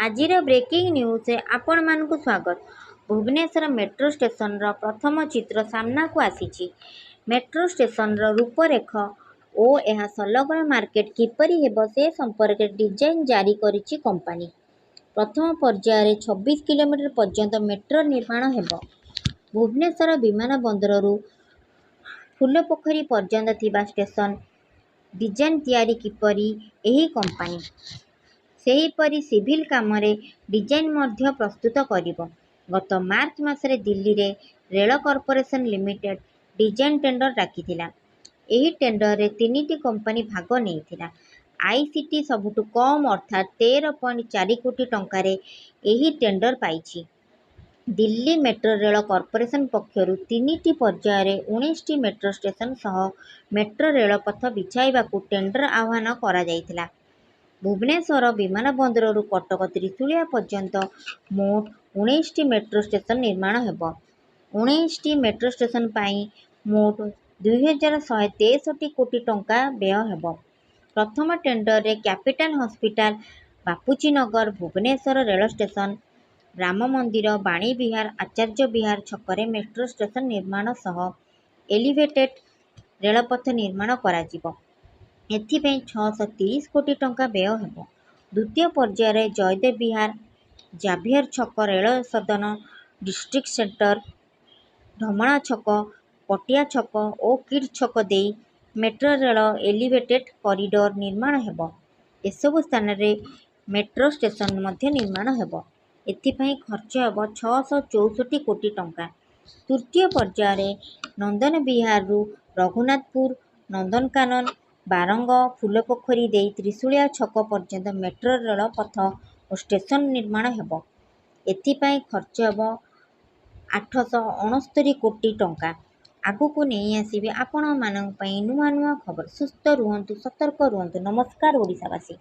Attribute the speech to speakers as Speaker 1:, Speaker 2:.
Speaker 1: ଆଜିର ବ୍ରେକିଂ ନ୍ୟୁଜ୍ରେ ଆପଣମାନଙ୍କୁ ସ୍ୱାଗତ। ଭୁବନେଶ୍ୱର ମେଟ୍ରୋ ଷ୍ଟେସନର ପ୍ରଥମ ଚିତ୍ର ସାମ୍ନାକୁ ଆସିଛି। ମେଟ୍ରୋ ଷ୍ଟେସନର ରୂପରେଖ ଓ ଏହା ସଂଲଗ୍ନ ମାର୍କେଟ କିପରି ହେବ ସେ ସମ୍ପର୍କରେ ଡିଜାଇନ୍ ଜାରି କରିଛି କମ୍ପାନୀ। ପ୍ରଥମ ପର୍ଯ୍ୟାୟରେ 26 କିଲୋମିଟର ପର୍ଯ୍ୟନ୍ତ ମେଟ୍ରୋ ନିର୍ମାଣ ହେବ। ଭୁବନେଶ୍ୱର ବିମାନବନ୍ଦରରୁ ଫୁଲପୋଖରୀ ପର୍ଯ୍ୟନ୍ତ ଥିବା ଷ୍ଟେସନ ଡିଜାଇନ୍ ତିଆରି କରିବ ଏହି କମ୍ପାନୀ। ସେହିପରି ସିଭିଲ୍ କାମରେ ଡିଜାଇନ୍ ମଧ୍ୟ ପ୍ରସ୍ତୁତ କରିବ। ଗତ ମାର୍ଚ୍ଚ ମାସରେ ଦିଲ୍ଲୀ ରେଳ କର୍ପୋରେସନ ଲିମିଟେଡ୍ ଡିଜାଇନ୍ ଟେଣ୍ଡର ଡାକିଥିଲା। ଏହି ଟେଣ୍ଡରରେ 3ଟି କମ୍ପାନୀ ଭାଗ ନେଇଥିଲା। ଆଇସିଟି ସବୁଠୁ କମ୍ ଅର୍ଥାତ୍ 13.4 କୋଟି ଟଙ୍କାରେ ଏହି ଟେଣ୍ଡର ପାଇଛି। ଦିଲ୍ଲୀ ମେଟ୍ରୋ ରେଳ କର୍ପୋରେସନ ପକ୍ଷରୁ 3ଟି ପର୍ଯ୍ୟାୟରେ 19ଟି ମେଟ୍ରୋ ଷ୍ଟେସନ ସହ ମେଟ୍ରୋ ରେଳପଥ ବିଛାଇବାକୁ ଟେଣ୍ଡର ଆହ୍ୱାନ କରାଯାଇଥିଲା। ଭୁବନେଶ୍ୱର ବିମାନବନ୍ଦରରୁ କଟକ ତ୍ରିଶୁଳିଆ ପର୍ଯ୍ୟନ୍ତ ମୋଟ 19ଟି ମେଟ୍ରୋ ଷ୍ଟେସନ ନିର୍ମାଣ ହେବ। 19ଟି ମେଟ୍ରୋ ଷ୍ଟେସନ ପାଇଁ ମୋଟ 2,163 କୋଟି ଟଙ୍କା ବ୍ୟୟ ହେବ। ପ୍ରଥମ ଟେଣ୍ଡରରେ କ୍ୟାପିଟାଲ ହସ୍ପିଟାଲ, ବାପୁଜୀନଗର, ଭୁବନେଶ୍ୱର ରେଳ ଷ୍ଟେସନ, ରାମ ମନ୍ଦିର, ବାଣୀବିହାର, ଆଚାର୍ଯ୍ୟ ବିହାର ଛକରେ ମେଟ୍ରୋ ଷ୍ଟେସନ ନିର୍ମାଣ ସହ ଏଲିଭେଟେଡ୍ ରେଳପଥ ନିର୍ମାଣ କରାଯିବ। ଏଥିପାଇଁ 630 କୋଟି ଟଙ୍କା ବ୍ୟୟ ହେବ। ଦ୍ୱିତୀୟ ପର୍ଯ୍ୟାୟରେ ଜୟଦେବ ବିହାର, ଜାଭିୟର ଛକ, ରେଳ ସଦନ, ଡିଷ୍ଟ୍ରିକ୍ଟ ସେଣ୍ଟର, ଢମଣା ଛକ, ପଟିଆ ଛକ ଓ କିଡ୍ ଛକ ଦେଇ ମେଟ୍ରୋ ରେଳ ଏଲିଭେଟେଡ୍ କରିଡର ନିର୍ମାଣ ହେବ। ଏସବୁ ସ୍ଥାନରେ ମେଟ୍ରୋ ଷ୍ଟେସନ ମଧ୍ୟ ନିର୍ମାଣ ହେବ। ଏଥିପାଇଁ ଖର୍ଚ୍ଚ ହେବ 664 କୋଟି ଟଙ୍କା। ତୃତୀୟ ପର୍ଯ୍ୟାୟରେ ନନ୍ଦନବିହାରରୁ ରଘୁନାଥପୁର, ନନ୍ଦନକାନନ, ବାରଙ୍ଗ, ଫୁଲପୋଖରୀ ଦେଇ ତ୍ରିଶୁଳିଆ ଛକ ପର୍ଯ୍ୟନ୍ତ ମେଟ୍ରୋ ରେଳ ପଥ ଓ ଷ୍ଟେସନ ନିର୍ମାଣ ହେବ। ଏଥିପାଇଁ ଖର୍ଚ୍ଚ ହେବ 869 କୋଟି ଟଙ୍କା। ଆଗକୁ ନେଇ ଆସିବି ଆପଣମାନଙ୍କ ପାଇଁ ନୂଆ ନୂଆ ଖବର। ସୁସ୍ଥ ରୁହନ୍ତୁ, ସତର୍କ ରୁହନ୍ତୁ। ନମସ୍କାର ଓଡ଼ିଶାବାସୀ।